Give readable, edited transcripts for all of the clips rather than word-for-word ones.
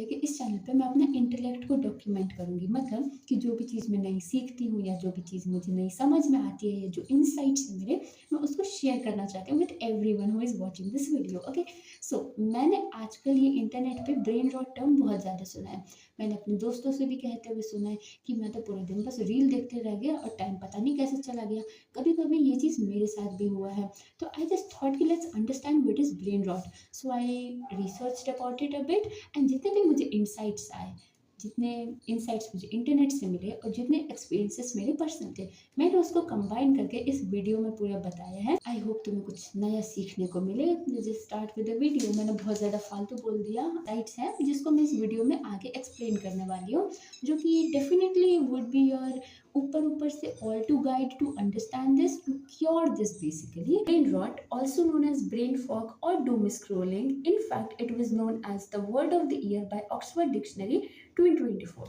कि इस चैनल पे मैं अपना इंटेलेक्ट को डॉक्यूमेंट करूँगी, मतलब कि जो भी चीज़ मैं नई सीखती हूँ या जो भी चीज़ मुझे नई समझ में आती है या जो इनसाइट्स है मेरे, मैं उसको शेयर करना चाहती हूँ with everyone who is watching this video. Okay, so मैंने आजकल ये इंटरनेट पे ब्रेन रॉट टर्म बहुत ज़्यादा सुना है। मैंने अपने दोस्तों से भी कहते हुए सुना है कि मैं तो पूरे दिन बस रील देखते रह गया और टाइम पता नहीं कैसे चला गया। कभी कभी ये चीज़ मेरे साथ भी हुआ है। तो आई जस्ट थॉट कि let's understand what is brain rot. So I researched about it a bit, and जितने भी मुझे इंसाइट्स आए, जितने इंसाइट्स मुझे इंटरनेट से मिले और जितने एक्सपीरियंसेस मेरे पर्सनल थे, मैंने उसको कंबाइन करके इस वीडियो में पूरा बताया है। आई होप तुम्हें कुछ नया सीखने को मिले। मुझे स्टार्ट विद द वीडियो। मैंने बहुत ज़्यादा फालतू बोल दिया। राइट्स है जिसको मैं इस वीडियो में आगे एक्सप्लेन करने वाली हूँ, जो कि डेफिनेटली वुड बी योर ऊपर ऊपर से all to guide to understand this, to cure this basically. Brain rot, also known as brain fog or doom scrolling. In fact, it was known as the word of the year by Oxford Dictionary 2024.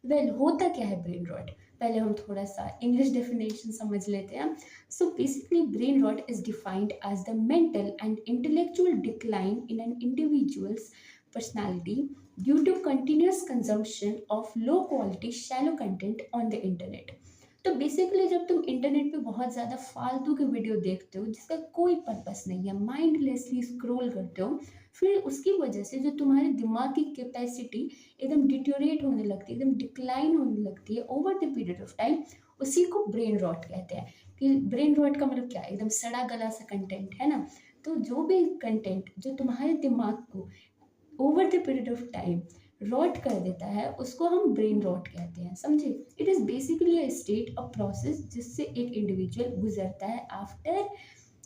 Well, होता क्या है brain rot? पहले हम थोड़ा सा English definition समझ लेते हैं। So basically brain rot is defined as the mental and intellectual decline in an individual's personality due to continuous consumption of low quality shallow content on the internet. तो basically जब तुम internet पे बहुत ज़्यादा फालतू के वीडियो देखते हो जिसका कोई पर्पस नहीं है, माइंडलेसली स्क्रॉल करते हो, फिर उसकी वजह से जो तुम्हारे दिमाग की कैपेसिटी एकदम डिटोरेट होने लगती है, एकदम डिक्लाइन होने लगती है over the period of time, उसी को ब्रेन रॉट कहते हैं। कि ब्रेन रॉट का मतलब क्या है? एकदम सड़ा गला सा कंटेंट है ना। तो जो भी कंटेंट जो तुम्हारे दिमाग को over the period of time rot कर देता है, उसको हम ब्रेन रॉट कहते हैं, समझे? It is basically a state of process जिससे एक इंडिविजुअल गुजरता है after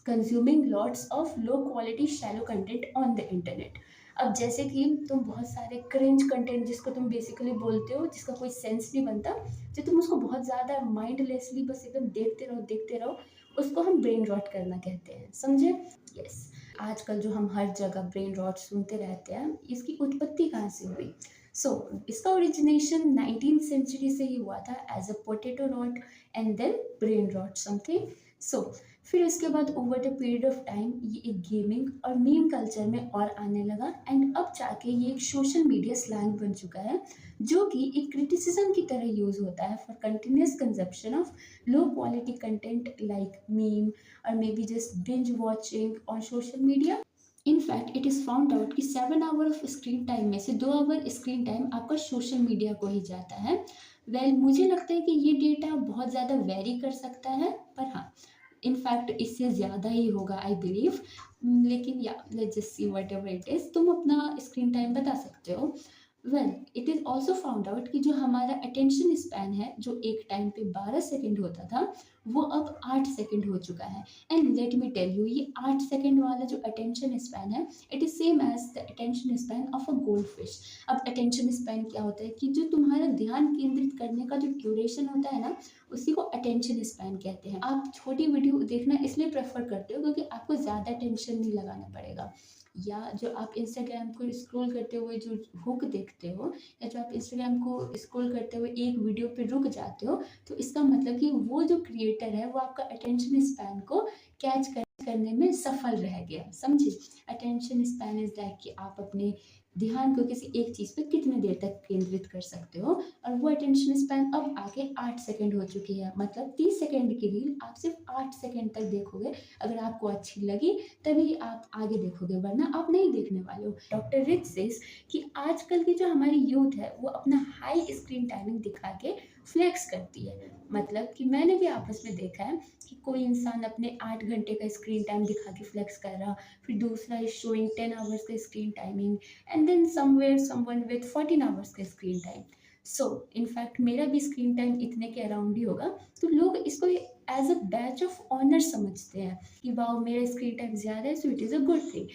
consuming lots of low quality shallow content on the internet. अब जैसे कि तुम बहुत सारे क्रिंज कंटेंट, जिसको तुम बेसिकली बोलते हो, जिसका कोई सेंस नहीं बनता, जो तुम उसको बहुत ज़्यादा माइंडलेसली बस एकदम देखते रहो, उसको हम ब्रेन रॉट करना कहते हैं, समझे? यस। आजकल जो हम हर जगह ब्रेन रॉट सुनते रहते हैं, इसकी उत्पत्ति कहाँ से हुई? इसका ओरिजिनेशन 19th सेंचुरी से ही हुआ था as a potato rot and then brain rot something. फिर उसके बाद over the period of time ये एक गेमिंग और मीम कल्चर में और आने लगा, एंड अब जाके ये एक सोशल मीडिया स्लैंग बन चुका है, जो कि एक क्रिटिसिज्म की तरह यूज होता है for continuous consumption of low quality content like meme और maybe just binge watching on social media. In fact it is found out कि 7 आवर ऑफ स्क्रीन टाइम में से 2 आवर स्क्रीन टाइम आपका social media को ही जाता है। मुझे लगता है कि ये डेटा बहुत ज़्यादा वेरी कर सकता है, पर हाँ, इनफैक्ट इससे ज़्यादा ही होगा आई बिलीव। लेकिन या let's just see what ever it is, तुम अपना स्क्रीन टाइम बता सकते हो। It is also found out कि जो हमारा अटेंशन स्पैन है, जो एक टाइम पे 12 सेकेंड होता था, वो अब 8 सेकेंड हो चुका है। And let me tell you, ये 8 सेकेंड वाला जो अटेंशन स्पैन है, it is same as the attention span of a goldfish. अब अटेंशन स्पैन क्या होता है कि जो तुम्हारा ध्यान केंद्रित करने का जो ड्यूरेशन होता है ना, उसी को अटेंशन स्पैन कहते हैं। आप छोटी वीडियो देखना इसलिए प्रेफर करते हो क्योंकि आपको ज़्यादा टेंशन नहीं लगाना पड़ेगा, या जो आप इंस्टाग्राम को स्क्रॉल करते हुए जो हुक देखते हो, या जो आप इंस्टाग्राम को स्क्रॉल करते हुए एक वीडियो पे रुक जाते हो, तो इसका मतलब कि वो जो क्रिएटर है वो आपका अटेंशन स्पैन को कैच करने में सफल रह गया, समझे? अटेंशन स्पैन इज लाइक कि आप अपने ध्यान को किसी एक चीज़ पे कितने देर तक केंद्रित कर सकते हो, और वो अटेंशन स्पैन अब आगे 8 सेकेंड हो चुकी है। मतलब 30 सेकेंड की रील आप सिर्फ 8 सेकेंड तक देखोगे। अगर आपको अच्छी लगी तभी आप आगे देखोगे, वरना आप नहीं देखने वाले हो। डॉक्टर रिच सेज कि आजकल की जो हमारी यूथ है वो अपना हाई स्क्रीन टाइमिंग दिखा के फ्लेक्स करती है। मतलब कि मैंने भी आपस में देखा है कि कोई इंसान अपने 8 घंटे का स्क्रीन टाइम दिखा के फ्लेक्स कर रहा, फिर दूसरा इज शोइंग 10 आवर्स का screen timing, and then somewhere someone with 14 hours का स्क्रीन टाइम। इनफैक्ट मेरा भी स्क्रीन टाइम इतने के अराउंड ही होगा। तो लोग इसको as a badge of honour समझते हैं कि वाओ मेरा स्क्रीन टाइम ज़्यादा है, so it is a good thing.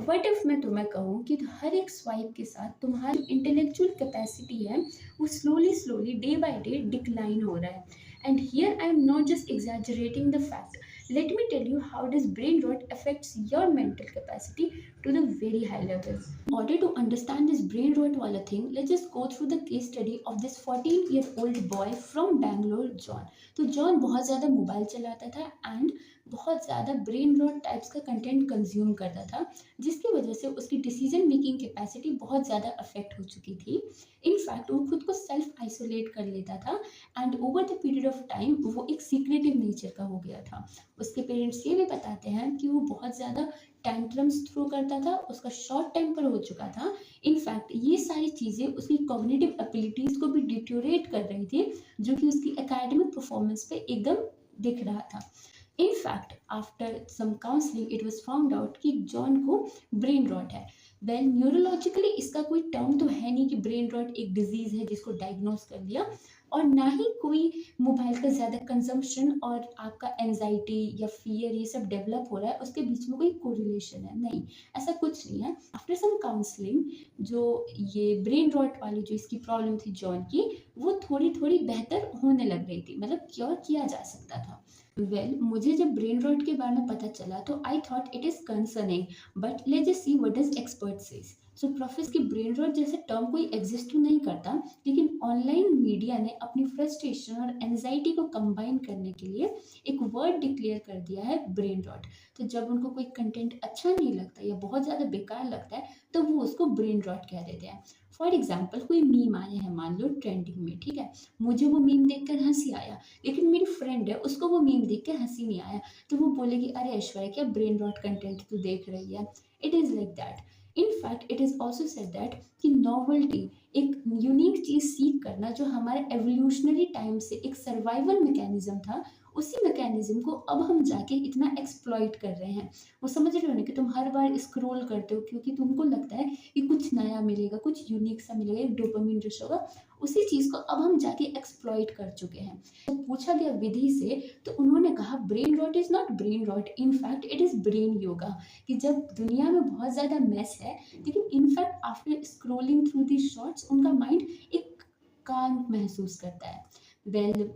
What if मैं तुम्हें कहूँ कि हर एक स्वाइप के साथ तुम्हारी इंटेलेक्चुअल कैपेसिटी है वो slowly day by day decline हो रहा है। And here I am not just exaggerating the fact, let me tell you how does brain rot affects your mental capacity to the very high level. In order to understand this brain rot wala thing, let's just go through the case study of this 14-year-old boy from Bangalore, John. तो John बहुत ज़्यादा mobile चलाता था, and बहुत ज़्यादा brain rot types का content consume करता था, जिसकी वजह से उसकी डिसीजन मेकिंग कैपेसिटी बहुत ज़्यादा अफेक्ट हो चुकी थी। इनफैक्ट वो खुद को सेल्फ आइसोलेट कर लेता था and over the period of time वो एक सीक्रेटिव नेचर का हो गया था। उसके पेरेंट्स ये भी बताते हैं कि वो बहुत ज़्यादा टैंट्रम्स थ्रो करता था, उसका शॉर्ट टेम्पर हो चुका था। इनफैक्ट ये सारी चीज़ें उसकी कॉग्निटिव एबिलिटीज़ को भी डिट्योरेट कर रही थी, जो कि उसकी एकेडमिक परफॉर्मेंस पे एकदम दिख रहा था। In fact after some counselling it was found out कि जॉन को ब्रेन रॉट है। वेल न्यूरोलॉजिकली इसका कोई टर्म तो है नहीं कि ब्रेन रॉट एक डिजीज़ है जिसको डायग्नोस कर लिया, और ना ही कोई मोबाइल का ज़्यादा कंजम्पशन और आपका एंजाइटी या फियर ये सब डेवलप हो रहा है, उसके बीच में कोई कोरिलेशन है, नहीं, ऐसा कुछ नहीं है। आफ्टर सम काउंसलिंग जो ये ब्रेन रॉट वाली जो इसकी प्रॉब्लम थी जॉन की, वो थोड़ी थोड़ी बेहतर होने लग रही थी, मतलब क्योर किया जा सकता था। मुझे जब ब्रेन रॉट के बारे में पता चला तो I thought it is concerning, but let's just see what does expert says. So professor की ब्रेन रॉट जैसे टर्म कोई एग्जिस्ट तो नहीं करता, लेकिन ऑनलाइन मीडिया ने अपनी फ्रस्ट्रेशन और एंजाइटी को कंबाइन करने के लिए एक वर्ड डिक्लेयर कर दिया है, ब्रेन रॉट। तो जब उनको कोई कंटेंट अच्छा नहीं लगता या बहुत ज़्यादा बेकार लगता है तो वो उसको ब्रेन रॉट कह देते हैं। फॉर एग्जाम्पल कोई मीम आया है मान लो ट्रेंडिंग में, ठीक है, मुझे वो मीम देखकर हंसी आया, लेकिन मेरी फ्रेंड है उसको वो मीम देख कर हंसी नहीं आया, तो वो बोलेगी अरे ऐश्वर्या क्या ब्रेन रॉट कंटेंट तू देख रही है। It is like that. In fact it is also said that कि नॉवल्टी, एक यूनिक चीज़ सीख करना जो हमारे एवोल्यूशनरी टाइम से एक सर्वाइवल मैकेनिज्म था, उसी मैकेनिज्म को अब हम जाके इतना एक्सप्लॉइट कर रहे हैं। वो समझ रहे हो ना कि तुम हर बार स्क्रॉल करते हो क्योंकि तुमको लगता है कि कुछ नया मिलेगा, कुछ यूनिक सा मिलेगा, एक डोपामिन रश होगा, उसी चीज़ को अब हम जाके एक्सप्लॉइट कर चुके हैं। तो पूछा गया विधि से, तो उन्होंने कहा brain rot is not brain rot, in fact it is brain yoga. कि जब दुनिया में बहुत ज़्यादा मेस है, लेकिन in fact after scrolling through the shorts उनका माइंड एक काम महसूस करता है। Well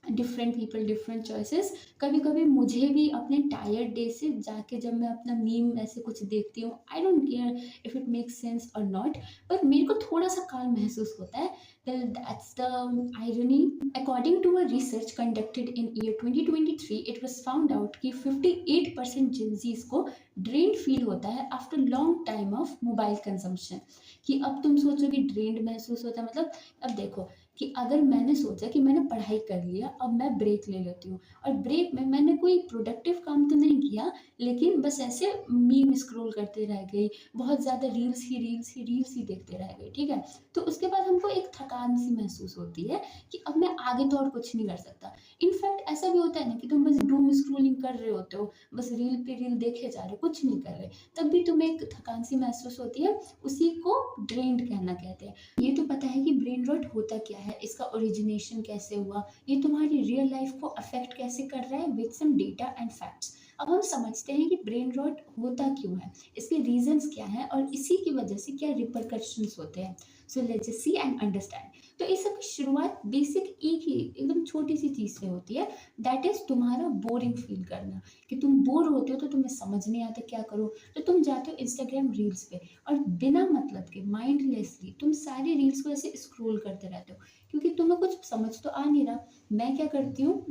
different people different choices. कभी कभी मुझे भी अपने टायर्ड डे से जाके जब मैं अपना मीम ऐसे कुछ देखती हूँ, I don't care if it makes sense और नॉट, पर मेरे को थोड़ा सा काल महसूस होता है। Well that's the irony. According to a research conducted in year 2023 it was found out कि 58% जिंजीज को ड्रेन्ड फील होता है after long time of mobile consumption. कि अब तुम सोचो कि ड्रेन्ड महसूस होता है, मतलब अब देखो कि अगर मैंने सोचा कि मैंने पढ़ाई कर लिया, अब मैं ब्रेक ले लेती हूँ, और ब्रेक में मैंने कोई प्रोडक्टिव काम तो नहीं किया, लेकिन बस ऐसे मीम स्क्रॉल करते रह गई, बहुत ज़्यादा रील्स ही देखते रह गई, ठीक है। तो उसके बाद हमको एक थकान सी महसूस होती है कि अब मैं आगे तो और कुछ नहीं कर सकता। इनफैक्ट ऐसा भी होता है ना कि तुम बस डूम स्क्रोलिंग कर रहे होते हो, बस रील पे रील देखे जा रहे हो, कुछ नहीं कर रहे, तब भी तुम्हें एक थकान सी महसूस होती है, उसी को ड्रेन्ड कहना कहते हैं। ये तो पता है कि ब्रेन रॉट होता क्या है, इसका ओरिजिनेशन कैसे हुआ, ये तुम्हारी रियल लाइफ को अफेक्ट कैसे कर रहा है, with some data and facts. अब हम समझते हैं कि ब्रेन रॉट होता क्यों है, इसके रीजंस क्या हैं, और इसी की वजह से क्या रिपरकशंस होते हैं। So let's just see and understand. तो इस सब की शुरुआत बेसिक एक ही एकदम छोटी सी चीज़ से होती है, दैट इज़ तुम्हारा बोरिंग फील करना। कि तुम बोर होते हो तो तुम्हें समझ नहीं आता क्या करो, तो तुम जाते हो इंस्टाग्राम रील्स पे, और बिना मतलब के माइंडलेसली तुम सारी रील्स को ऐसे स्क्रॉल करते रहते हो, क्योंकि तुम्हें कुछ समझ तो आ नहीं रहा। मैं क्या करती हूँ,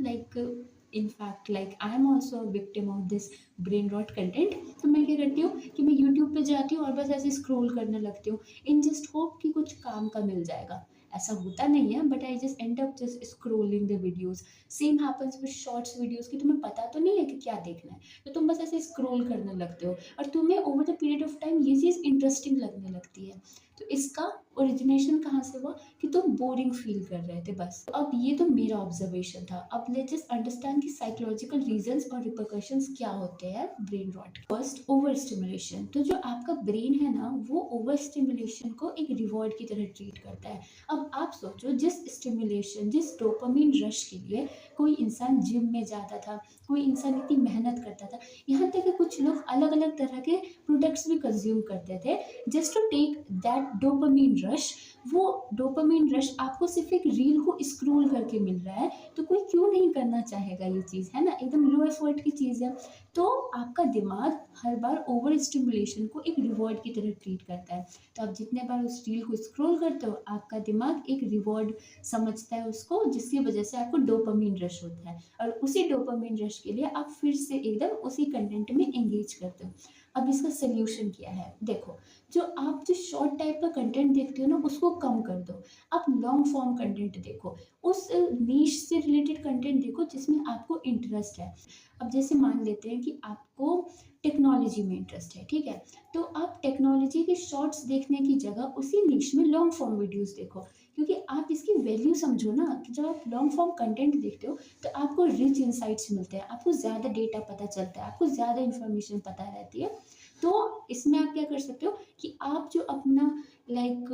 in fact I am also victim of this brain rot content. तो मैं क्या करती हूँ कि मैं यूट्यूब पे जाती हूँ और बस ऐसे स्क्रॉल करने लगती हूँ, इन जस्ट होप कि कुछ काम का मिल जाएगा। ऐसा होता नहीं है, but I just and up just scrolling the videos. Same happens with shorts videos कि तुम्हें पता तो नहीं है कि क्या देखना है, तो तुम बस ऐसे स्क्रॉल करने लगते हो, और तुम्हें over the period of time ये चीज़ इंटरेस्टिंग लगने लगती है। तो इसका ओरिजिनेशन कहाँ से हुआ कि तुम बोरिंग फील कर रहे थे बस। तो अब ये तो मेरा ऑब्जर्वेशन था। अब लेट्स जस्ट अंडरस्टैंड कि साइकोलॉजिकल रीजंस और रिपरकशंस क्या होते हैं brain rot. First, over stimulation. तो जो आपका ब्रेन है ना, वो ओवर स्टिमुलेशन को एक रिवॉर्ड की तरह ट्रीट करता है। अब आप सोचो, जिस स्टिमुलेशन, जिस डोपामिन रश के लिए कोई इंसान जिम में जाता था, कोई इंसान इतनी मेहनत करता था, यहाँ तक कि कुछ लोग अलग अलग तरह के प्रोडक्ट्स भी कंज्यूम करते थे just to take that dopamine rush, वो डोपामाइन रश आपको सिर्फ एक रील को स्क्रॉल करके मिल रहा है, तो कोई क्यों नहीं करना चाहेगा ये चीज़, है ना? एकदम लो एफर्ट की चीज़ है। तो आपका दिमाग हर बार ओवर स्टिमुलेशन को एक रिवॉर्ड की तरह ट्रीट करता है। तो आप जितने बार उस रील को स्क्रॉल करते हो, आपका दिमाग एक रिवॉर्ड समझता है उसको, जिसकी वजह से आपको डोपामाइन रश होता है, और उसी डोपामाइन रश के लिए आप फिर से एकदम उसी कंटेंट में एंगेज करते हो। अब इसका सॉल्यूशन क्या है? देखो, जो शॉर्ट टाइप का कंटेंट देखते हो ना, उसको कम कर दो। आप लॉन्ग फॉर्म कंटेंट देखो, उस नीश से रिलेटेड कंटेंट देखो जिसमें आपको इंटरेस्ट है। अब जैसे मान लेते हैं कि आपको टेक्नोलॉजी में इंटरेस्ट है, ठीक है? तो आप टेक्नोलॉजी के शॉर्ट्स देखने की जगह उसी नीश में लॉन्ग फॉर्म वीडियोस देखो, क्योंकि आप इसकी वैल्यू समझो ना, कि जब आप लॉन्ग फॉर्म कंटेंट देखते हो तो आपको रिच इंसाइट्स मिलते हैं, आपको ज़्यादा डेटा पता चलता है, आपको ज़्यादा इन्फॉर्मेशन पता रहती है। तो इसमें आप क्या कर सकते हो कि आप जो अपना लाइक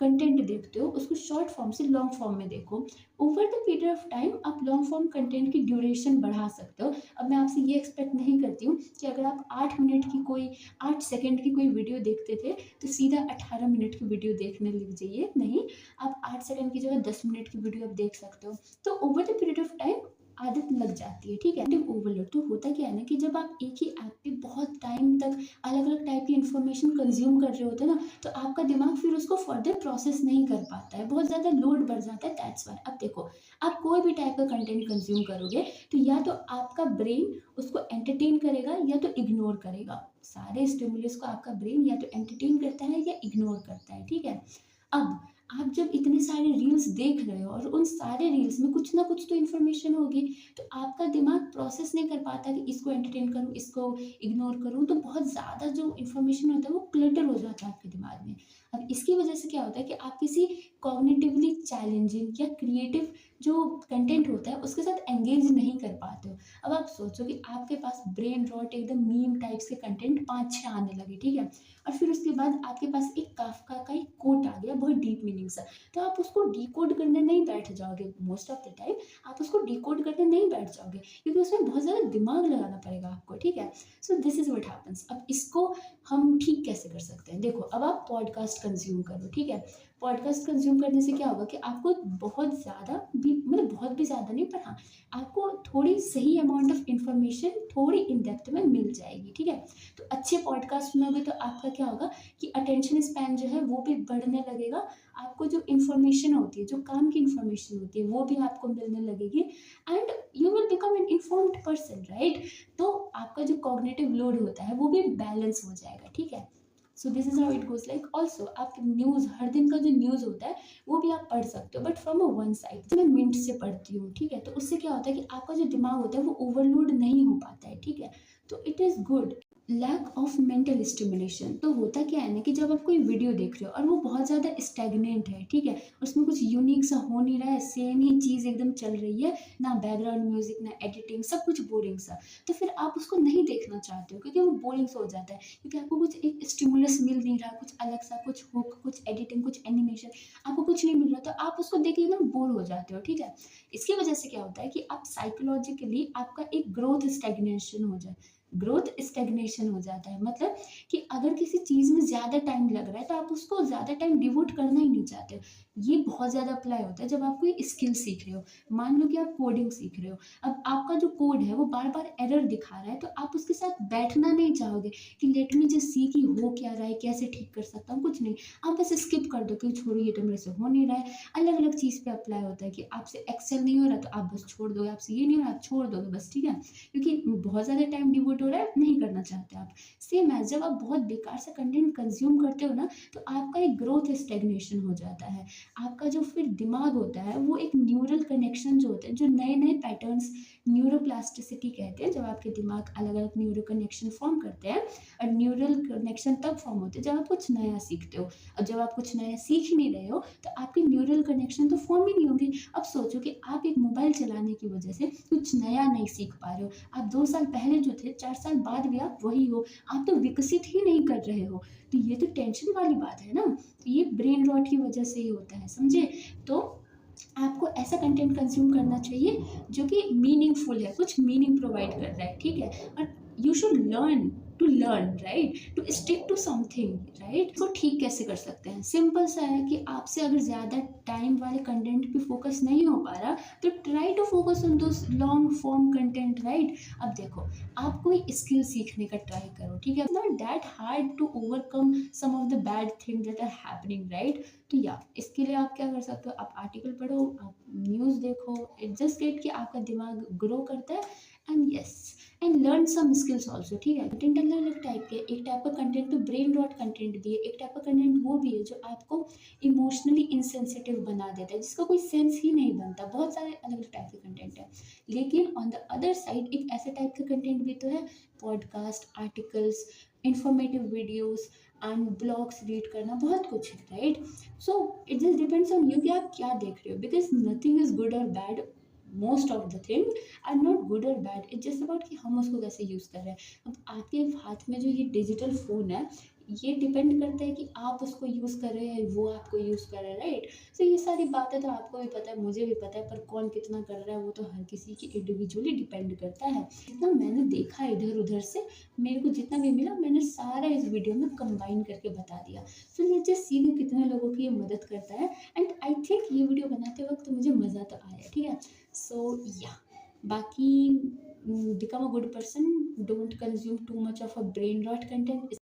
कंटेंट देखते हो, उसको शॉर्ट फॉर्म से लॉन्ग फॉर्म में देखो। Over the period of time आप लॉन्ग फॉर्म कंटेंट की ड्यूरेशन बढ़ा सकते हो। अब मैं आपसे ये एक्सपेक्ट नहीं करती हूँ कि अगर आप 8 सेकंड की कोई वीडियो देखते थे तो सीधा 18 मिनट की वीडियो देखने लग जाइए, नहीं। आप 8 सेकंड की जगह 10 मिनट की वीडियो आप देख सकते हो। तो over the period of time आदत लग जाती है, ठीक है? ओवरलोड तो होता क्या है ना, कि जब आप एक ही ऐप पे बहुत टाइम तक अलग अलग टाइप की इन्फॉर्मेशन कंज्यूम कर रहे होते हैं ना, तो आपका दिमाग फिर उसको फर्दर प्रोसेस नहीं कर पाता है, बहुत ज़्यादा लोड बढ़ जाता है, दैट्स वाई। अब देखो, आप कोई भी टाइप का कंटेंट कंज्यूम करोगे, तो या तो आपका ब्रेन उसको एंटरटेन करेगा या तो इग्नोर करेगा। सारे स्टिमुलस को आपका ब्रेन या तो एंटरटेन करता है या इग्नोर करता है, ठीक है? अब आप जब इतने सारे रील्स देख रहे हो और उन सारे रील्स में कुछ ना कुछ तो इन्फॉर्मेशन होगी, तो आपका दिमाग प्रोसेस नहीं कर पाता कि इसको एंटरटेन करूँ, इसको इग्नोर करूँ, तो बहुत ज़्यादा जो इन्फॉर्मेशन होता है वो क्लटर हो जाता है आपके दिमाग में। अब इसकी वजह से क्या होता है कि आप किसी कॉग्निटिवली चैलेंजिंग या क्रिएटिव जो कंटेंट होता है उसके साथ एंगेज नहीं कर पाते हो। अब आप सोचो कि आपके पास ब्रेन रॉट एकदम मीम टाइप्स के कंटेंट 5-6 आने लगे, ठीक है? और फिर उसके बाद आपके पास एक काफ़का का एक कोट आ गया, बहुत डीप मीनिंग सा। तो आप उसको डिकोड करने नहीं बैठ जाओगे, मोस्ट ऑफ द टाइम आप उसको डिकोड करने नहीं बैठ जाओगे, क्योंकि उसमें बहुत ज़्यादा दिमाग लगाना पड़ेगा आपको, ठीक है? So this is what happens. अब इसको हम ठीक कैसे कर सकते हैं? देखो, अब आप पॉडकास्ट कंज्यूम करो, ठीक है? पॉडकास्ट कंज्यूम करने से क्या होगा कि आपको बहुत ज़्यादा भी, मतलब बहुत भी ज़्यादा नहीं, पर हाँ, आपको थोड़ी सही अमाउंट ऑफ इन्फॉर्मेशन थोड़ी इन डेप्थ में मिल जाएगी, ठीक है? तो अच्छे पॉडकास्ट सुनोगे तो आपका क्या होगा कि अटेंशन स्पैन जो है वो भी बढ़ने लगेगा। आपको जो इन्फॉर्मेशन होती है, जो काम की इन्फॉर्मेशन होती है, वो भी आपको मिलने लगेगी, and you will become an informed person, right? तो आपका जो कॉग्निटिव लोड होता है वो भी बैलेंस हो जाएगा, ठीक है? So this is how it goes. Like also आप न्यूज़, हर दिन का जो न्यूज़ होता है वो भी आप पढ़ सकते हो, but from a one side. मैं मिनट से पढ़ती हूँ, ठीक है? तो उससे क्या होता है कि आपका जो दिमाग होता है वो ओवरलोड नहीं हो पाता है, ठीक है? तो it is good. Lack of mental stimulation, तो होता क्या है ना कि जब आप कोई वीडियो देख रहे हो और वो बहुत ज़्यादा स्टैग्नेंट है, ठीक है? उसमें कुछ यूनिक सा हो नहीं रहा है, सेम ही चीज़ एकदम चल रही है, ना बैकग्राउंड म्यूजिक, ना एडिटिंग, सब कुछ बोरिंग सा। तो फिर आप उसको नहीं देखना चाहते हो, क्योंकि वो बोरिंग सा हो जाता है, क्योंकि आपको कुछ एक स्टिमुलस मिल नहीं रहा, कुछ अलग सा, कुछ हुक, कुछ एडिटिंग, कुछ एनिमेशन, आपको कुछ नहीं मिल रहा, तो आप उसको देख के एकदम बोर हो जाते हो, ठीक है? इसकी वजह से क्या होता है कि आप साइकोलॉजिकली आपका एक ग्रोथ स्टैग्नेशन हो जाए, ग्रोथ स्टैग्नेशन हो जाता है, मतलब कि अगर किसी चीज़ में ज़्यादा टाइम लग रहा है तो आप उसको ज़्यादा टाइम डिवोट करना ही नहीं चाहते हो। ये बहुत ज़्यादा अप्लाई होता है जब आप कोई स्किल सीख रहे हो। मान लो कि आप कोडिंग सीख रहे हो, अब आपका जो कोड है वो बार बार एरर दिखा रहा है, तो आप उसके साथ बैठना नहीं चाहोगे कि लेट मी जस्ट सी कि हो क्या रहा है, कैसे ठीक कर सकता हूँ, कुछ नहीं। आप बस स्किप कर दो कि छोड़ो, ये तो मेरे से हो नहीं रहा है। अलग अलग चीज़ पे अप्लाई होता है कि आपसे एक्सेल नहीं हो रहा तो आप बस छोड़ दो, आपसे ये नहीं हो रहा आप छोड़ दोगे बस, ठीक है? क्योंकि बहुत ज़्यादा टाइम डिवोट हो रहा है, नहीं करना चाहते आप। सेम है, जब आप बहुत बेकार सा कंटेंट कंज्यूम करते हो ना, तो आपका एक ग्रोथ स्टैग्नेशन हो जाता है। आपका जो फिर दिमाग होता है वो एक न्यूरल कनेक्शन जो होते हैं, जो नए नए पैटर्न्स, न्यूरोप्लास्टिसिटी कहते हैं, जब आपके दिमाग अलग अलग न्यूरो कनेक्शन फॉर्म करते हैं। और न्यूरल कनेक्शन तब फॉर्म होते हैं जब आप कुछ नया सीखते हो, और जब आप कुछ नया सीख ही नहीं रहे हो तो आपके न्यूरल कनेक्शन तो फॉर्म ही नहीं होंगे। अब सोचो कि आप एक मोबाइल चलाने की वजह से कुछ नया नहीं सीख पा रहे हो, आप 2 साल पहले जो थे 4 साल बाद भी आप वही हो, आप तो विकसित ही नहीं कर रहे हो। तो ये तो टेंशन वाली बात है ना, तो ये ब्रेन रॉट की वजह से ही होता है, समझे? तो आपको ऐसा कंटेंट कंज्यूम करना चाहिए जो कि मीनिंगफुल है, कुछ मीनिंग प्रोवाइड कर रहा है, ठीक है? और you should learn to learn, right, to stick to something, right. तो ठीक कैसे कर सकते हैं? सिंपल सा है कि आपसे अगर ज़्यादा टाइम वाले कंटेंट पे फोकस नहीं हो पा रहा, तो try to focus on those long form content, right. अब देखो, आप कोई स्किल सीखने का ट्राई करो, ठीक है, not that hard to overcome some of the bad thing that are happening, right. तो या इसके लिए आप क्या कर सकते हो, आप आर्टिकल पढ़ो, आप न्यूज़ देखो, इट जस्ट गेट कि आपका दिमाग ग्रो करता है। And yes, and learn some skills also, ठीक है। कंटेंट अलग अलग टाइप के, एक टाइप का कंटेंट तो ब्रेन रॉट कंटेंट भी है, एक टाइप का कंटेंट वो भी है जो आपको इमोशनली इंसेंसिटिव बना देता है, जिसका कोई सेंस ही नहीं बनता। बहुत सारे अलग अलग टाइप के कंटेंट है। लेकिन ऑन द अदर साइड एक ऐसे टाइप का कंटेंट भी तो है, podcast, articles, informative videos and blogs read करना, बहुत कुछ है, right. So it just depends on you कि आप क्या देख रहे हो, बिकॉज नथिंग इज गुड और bad, most of the thing are not good और बैड, इट्स जस्ट अबाउट कि हम उसको कैसे यूज़ कर रहे हैं। अब आपके हाथ में जो ये डिजिटल फ़ोन है, ये डिपेंड करता है कि आप उसको यूज़ कर रहे हैं, वो आपको यूज़ कर रहा है, राइट। सो ये सारी बातें तो आपको भी पता है, मुझे भी पता है, पर कौन कितना कर रहा है वो तो हर किसी की इंडिविजुअली डिपेंड करता है। जितना मैंने देखा इधर उधर से, मेरे को जितना भी मिला मैंने सारा इस वीडियो में कंबाइन करके बता दिया। सो लेट्स जस्ट सी कि कितने लोगों की ये मदद करता है। एंड आई थिंक ये वीडियो बनाते वक्त मुझे मज़ा तो आया, ठीक है। सो या बाकी, become a good person, don't consume too much of a brain rot content.